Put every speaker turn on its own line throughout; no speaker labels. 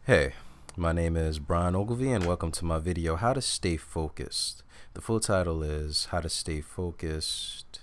Hey, my name is Bryan Ogilvie and welcome to my video, How to Stay Focused. The full title is How to Stay Focused,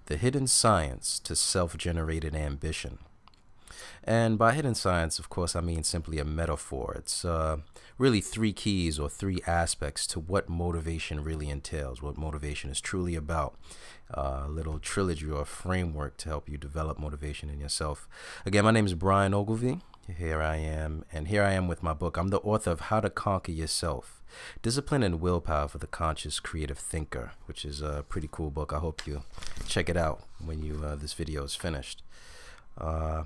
The Hidden Science to Self-Generated Ambition. And by hidden science, of course, I mean simply a metaphor. It's really three keys or three aspects to what motivation really entails, what motivation is truly about. A little trilogy or framework to help you develop motivation in yourself. Again, my name is Bryan Ogilvie. Here I am with my book. I'm the author of How to Conquer Yourself, Discipline and Willpower for the Conscious Creative Thinker, which is a pretty cool book. I hope you check it out when this video is finished. The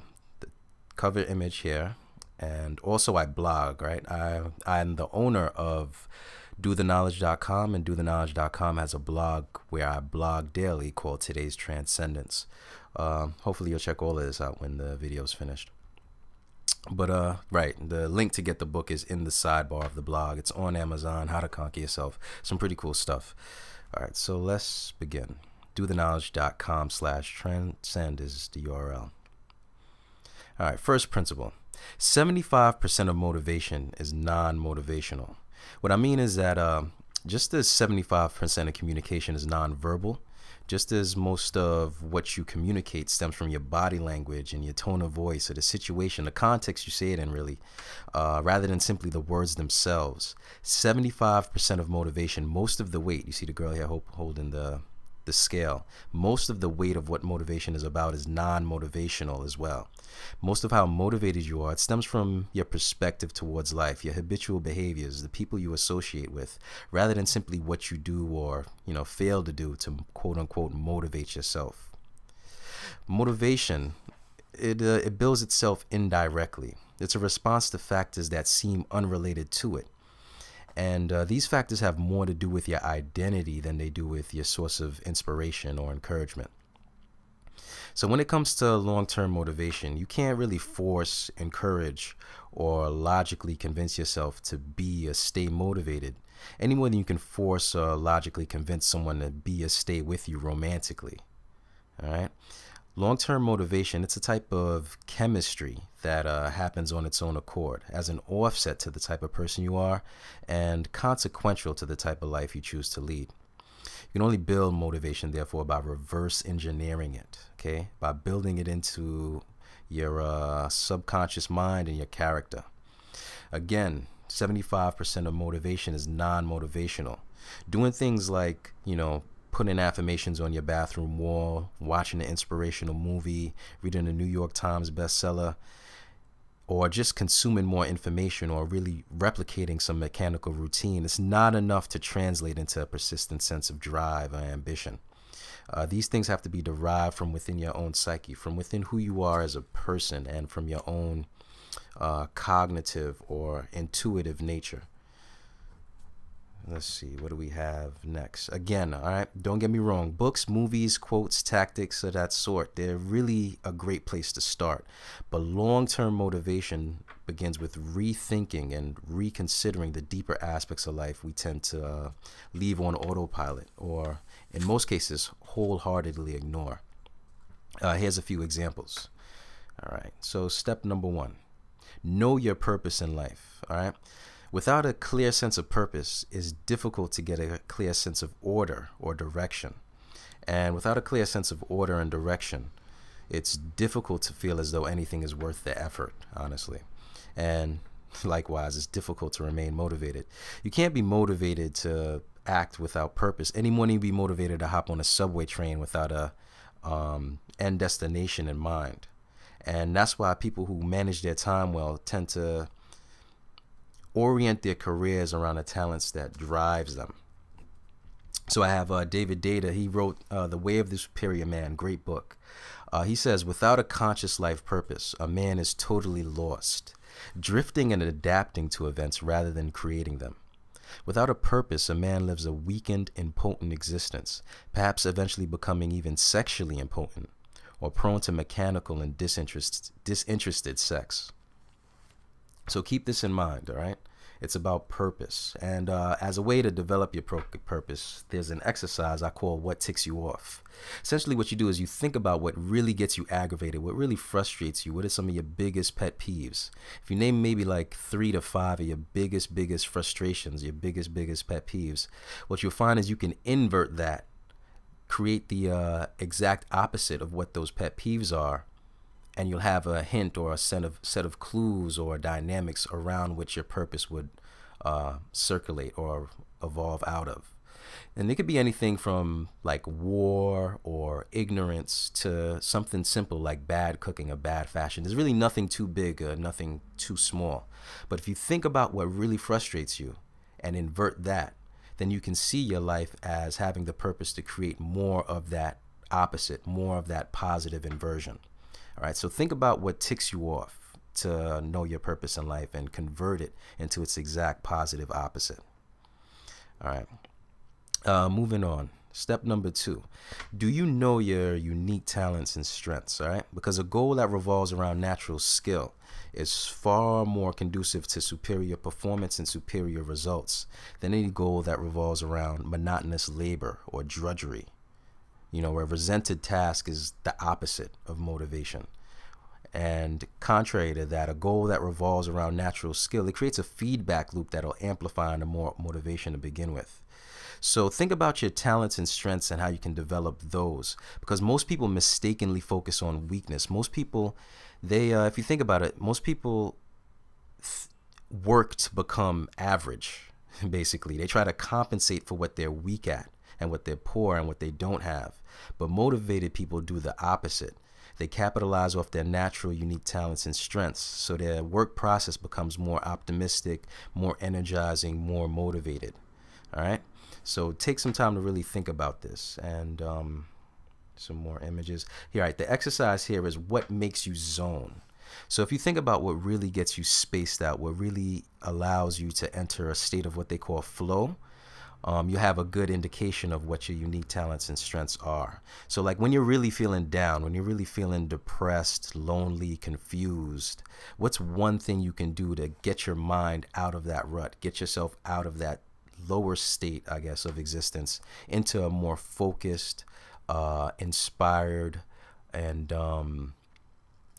cover image here, and also I blog, right? I'm the owner of DoTheKnowledge.com, and DoTheKnowledge.com has a blog where I blog daily called Today's Transcendence. Hopefully you'll check all of this out when the video is finished. But right, the link to get the book is in the sidebar of the blog. It's on Amazon. How to Conquer Yourself. Some pretty cool stuff. All right, so let's begin. DoTheKnowledge.com/transcend is the URL. All right, first principle. 75% of motivation is non-motivational. What I mean is that just as 75% of communication is non-verbal, just as most of what you communicate stems from your body language and your tone of voice or the situation, the context you say it in really, rather than simply the words themselves, 75% of motivation, most of the weight, you see the girl here holding the scale, most of the weight of what motivation is about is non-motivational as well. Most of how motivated you are, it stems from your perspective towards life, your habitual behaviors, the people you associate with, rather than simply what you do or, fail to do to quote-unquote motivate yourself. Motivation, it builds itself indirectly. It's a response to factors that seem unrelated to it. And these factors have more to do with your identity than they do with your source of inspiration or encouragement. So when it comes to long-term motivation, you can't really force, encourage, or logically convince yourself to be or stay motivated any more than you can force or logically convince someone to be or stay with you romantically. All right? Long-term motivation, it's a type of chemistry that happens on its own accord as an offset to the type of person you are and consequential to the type of life you choose to lead. You can only build motivation, therefore, by reverse engineering it, okay? By building it into your subconscious mind and your character. Again, 75% of motivation is non-motivational. Doing things like, putting affirmations on your bathroom wall, watching an inspirational movie, reading a New York Times bestseller, or just consuming more information or really replicating some mechanical routine, it's not enough to translate into a persistent sense of drive or ambition. These things have to be derived from within your own psyche, from within who you are as a person, and from your own cognitive or intuitive nature. Let's see, what do we have next? Again, all right, don't get me wrong. Books, movies, quotes, tactics of that sort, they're really a great place to start. But long-term motivation begins with rethinking and reconsidering the deeper aspects of life we tend to leave on autopilot or, in most cases, wholeheartedly ignore. Here's a few examples. All right, so step number 1, know your purpose in life, all right? Without a clear sense of purpose, it's difficult to get a clear sense of order or direction. And without a clear sense of order and direction, it's difficult to feel as though anything is worth the effort, honestly. And likewise, it's difficult to remain motivated. You can't be motivated to act without purpose any more than you'd be motivated to hop on a subway train without a end destination in mind. And that's why people who manage their time well tend to orient their careers around the talents that drives them. So I have David Data. He wrote The Way of the Superior Man, great book. He says, without a conscious life purpose, a man is totally lost, drifting and adapting to events rather than creating them. Without a purpose, a man lives a weakened, impotent existence, perhaps eventually becoming even sexually impotent or prone to mechanical and disinterested sex. So keep this in mind, all right? It's about purpose. And as a way to develop your purpose, there's an exercise I call what ticks you off. Essentially what you do is you think about what really gets you aggravated, what really frustrates you, what are some of your biggest pet peeves. If you name maybe like 3 to 5 of your biggest frustrations, your biggest pet peeves, what you'll find is you can invert that, create the exact opposite of what those pet peeves are, and you'll have a hint or a set of clues or dynamics around which your purpose would circulate or evolve out of. And it could be anything from like war or ignorance to something simple like bad cooking or bad fashion. There's really nothing too big or nothing too small. But if you think about what really frustrates you and invert that, then you can see your life as having the purpose to create more of that opposite, more of that positive inversion. All right, so think about what ticks you off to know your purpose in life and convert it into its exact positive opposite. All right, moving on. Step number 2, do you know your unique talents and strengths? All right, because a goal that revolves around natural skill is far more conducive to superior performance and superior results than any goal that revolves around monotonous labor or drudgery. You know, where resented task is the opposite of motivation. And contrary to that, a goal that revolves around natural skill, it creates a feedback loop that'll amplify the more motivation to begin with. So think about your talents and strengths and how you can develop those, because most people mistakenly focus on weakness. Most people, if you think about it, most people work to become average, basically. They try to compensate for what they're weak at and what they're poor and what they don't have. But motivated people do the opposite. They capitalize off their natural, unique talents and strengths, so their work process becomes more optimistic, more energizing, more motivated. All right? So take some time to really think about this. And some more images. Here, all right, the exercise here is what makes you zone. So if you think about what really gets you spaced out, what really allows you to enter a state of what they call flow, you have a good indication of what your unique talents and strengths are. So like when you're really feeling down, when you're really feeling depressed, lonely, confused, what's one thing you can do to get your mind out of that rut, get yourself out of that lower state, I guess, of existence into a more focused, inspired, and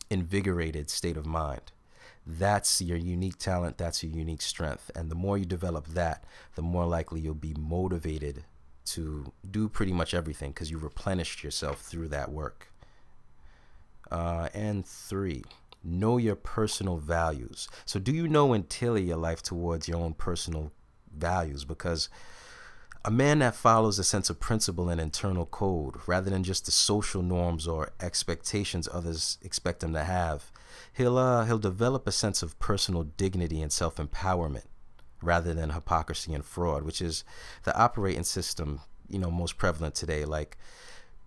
invigorated state of mind? That's your unique talent, that's your unique strength. And the more you develop that, the more likely you'll be motivated to do pretty much everything, because you replenished yourself through that work. And 3, know your personal values. So do you know and tailor your life towards your own personal values? Because a man that follows a sense of principle and internal code rather than just the social norms or expectations others expect him to have, he'll develop a sense of personal dignity and self-empowerment rather than hypocrisy and fraud, which is the operating system, you know, most prevalent today. Like,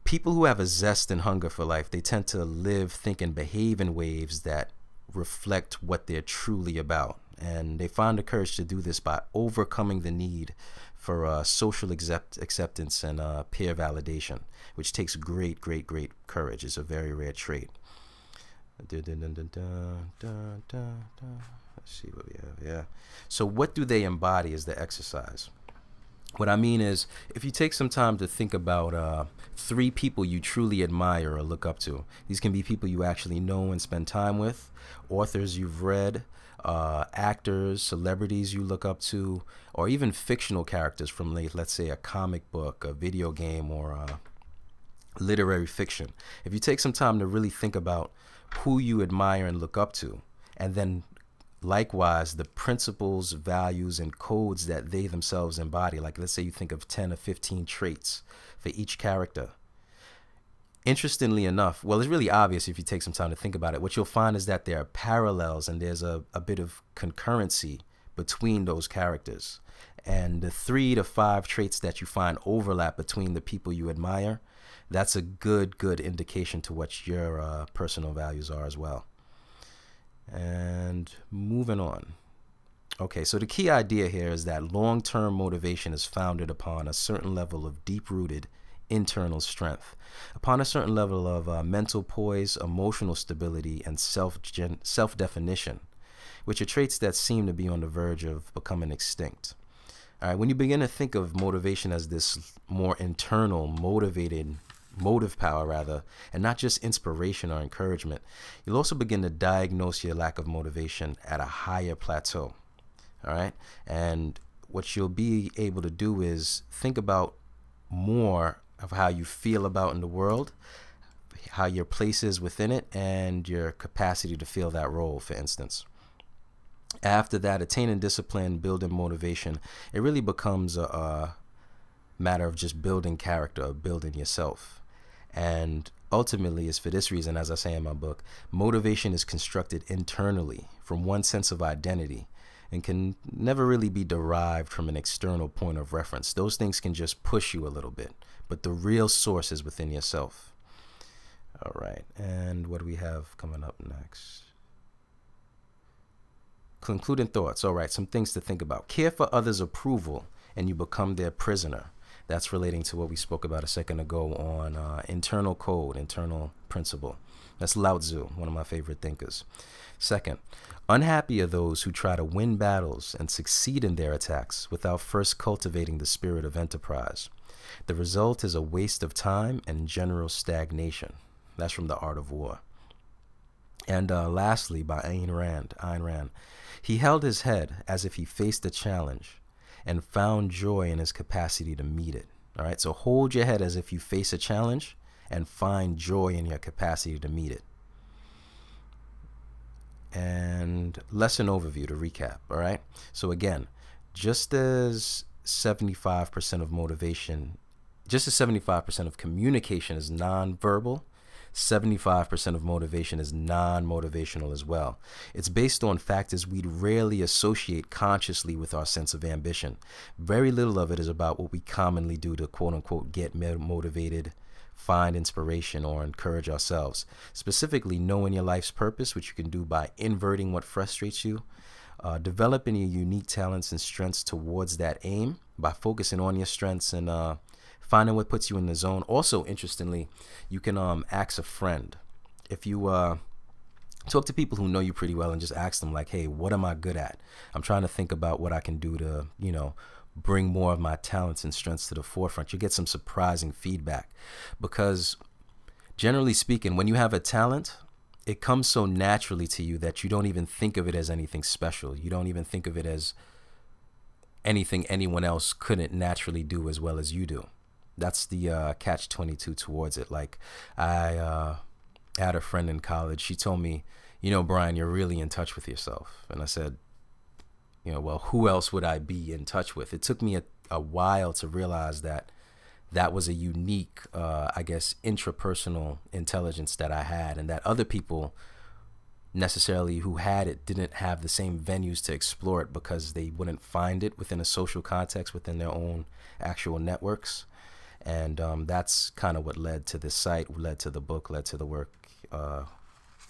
people who have a zest and hunger for life, they tend to live, think, and behave in ways that reflect what they're truly about. And they find the courage to do this by overcoming the need for social acceptance and peer validation, which takes great courage. It's a very rare trait. Let's see what we have. Yeah. So what do they embody as the exercise? What I mean is, if you take some time to think about 3 people you truly admire or look up to. These can be people you actually know and spend time with, authors you've read, actors, celebrities you look up to, or even fictional characters from, let's say, a comic book, a video game, or literary fiction. If you take some time to really think about who you admire and look up to, and then likewise the principles, values, and codes that they themselves embody, like let's say you think of 10 or 15 traits for each character. Interestingly enough, well, it's really obvious if you take some time to think about it. What you'll find is that there are parallels and there's a bit of concurrency between those characters. And the 3 to 5 traits that you find overlap between the people you admire, that's a good indication to what your personal values are as well. And moving on. Okay, so the key idea here is that long-term motivation is founded upon a certain level of deep-rooted internal strength, upon a certain level of mental poise, emotional stability, and self-definition. which are traits that seem to be on the verge of becoming extinct. All right, when you begin to think of motivation as this more internal, motive power rather, and not just inspiration or encouragement, you'll also begin to diagnose your lack of motivation at a higher plateau. All right, and what you'll be able to do is think about more of how you feel about in the world, how your place is within it, and your capacity to fill that role, for instance. After that, attaining discipline, building motivation, it really becomes a matter of just building character, or building yourself. And ultimately, it's for this reason, as I say in my book, motivation is constructed internally from one sense of identity and can never really be derived from an external point of reference. Those things can just push you a little bit, but the real source is within yourself. All right, and what do we have coming up next? Concluding thoughts. All right, some things to think about. Care for others' approval and you become their prisoner. That's relating to what we spoke about a second ago on internal code, internal principle. That's Lao Tzu, one of my favorite thinkers. Second, unhappy are those who try to win battles and succeed in their attacks without first cultivating the spirit of enterprise. The result is a waste of time and general stagnation. That's from The Art of War. And lastly, by Ayn Rand. He held his head as if he faced a challenge and found joy in his capacity to meet it. All right, so hold your head as if you face a challenge and find joy in your capacity to meet it. And lesson overview to recap. All right, so again, just as 75% of motivation, just as 75% of communication is nonverbal, 75% of motivation is non-motivational as well. It's based on factors we'd rarely associate consciously with our sense of ambition. Very little of it is about what we commonly do to quote-unquote get motivated, find inspiration, or encourage ourselves. Specifically, knowing your life's purpose, which you can do by inverting what frustrates you, developing your unique talents and strengths towards that aim by focusing on your strengths and finding what puts you in the zone. Also, interestingly, you can ask a friend. If you talk to people who know you pretty well and just ask them like, hey, what am I good at? I'm trying to think about what I can do to, bring more of my talents and strengths to the forefront. You get some surprising feedback because generally speaking, when you have a talent, it comes so naturally to you that you don't even think of it as anything special. You don't even think of it as anything anyone else couldn't naturally do as well as you do. That's the catch-22 towards it. Like I had a friend in college. She told me, Bryan, you're really in touch with yourself. And I said, well, who else would I be in touch with? It took me a while to realize that that was a unique, intrapersonal intelligence that I had, and that other people necessarily who had it didn't have the same venues to explore it because they wouldn't find it within a social context, within their own actual networks. And that's kind of what led to this site, led to the book, led to the work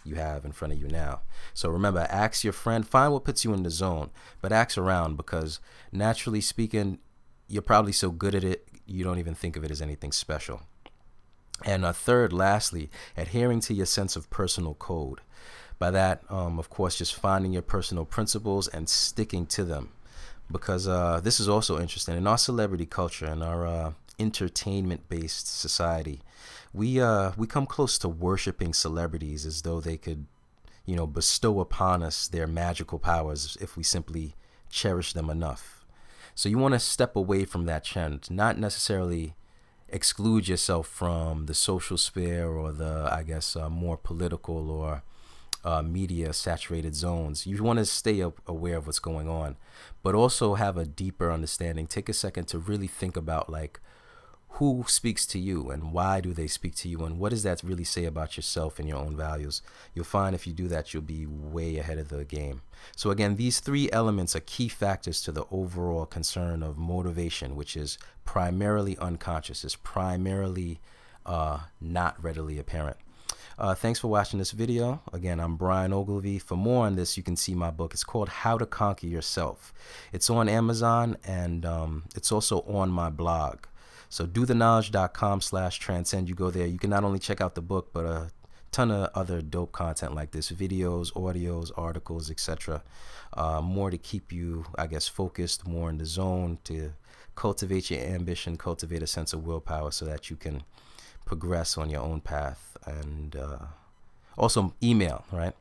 you have in front of you now. So remember, ask your friend, find what puts you in the zone, but ask around because naturally speaking, you're probably so good at it, you don't even think of it as anything special. And third, lastly, adhering to your sense of personal code. By that, of course, just finding your personal principles and sticking to them. Because this is also interesting. In our celebrity culture, in our entertainment-based society, we come close to worshiping celebrities as though they could, bestow upon us their magical powers if we simply cherish them enough. So you want to step away from that trend, not necessarily exclude yourself from the social sphere or the, more political or media saturated zones. You want to stay aware of what's going on, but also have a deeper understanding. Take a second to really think about like who speaks to you and why do they speak to you and what does that really say about yourself and your own values. You'll find if you do that, you'll be way ahead of the game. So again, these three elements are key factors to the overall concern of motivation, which is primarily unconscious, is primarily not readily apparent. Thanks for watching this video. Again, I'm Bryan Ogilvie. For more on this, you can see my book. It's called How to Conquer Yourself. It's on Amazon and it's also on my blog. So dotheknowledge.com/transcend. You go there. You can not only check out the book, but ton of other dope content like this: videos, audios, articles, etc. More to keep you, I guess, focused, more in the zone, to cultivate your ambition, cultivate a sense of willpower so that you can progress on your own path. And also email, right?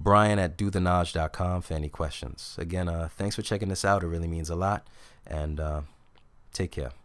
Bryan@dothenaj.com for any questions. Again, thanks for checking this out. It really means a lot. And take care.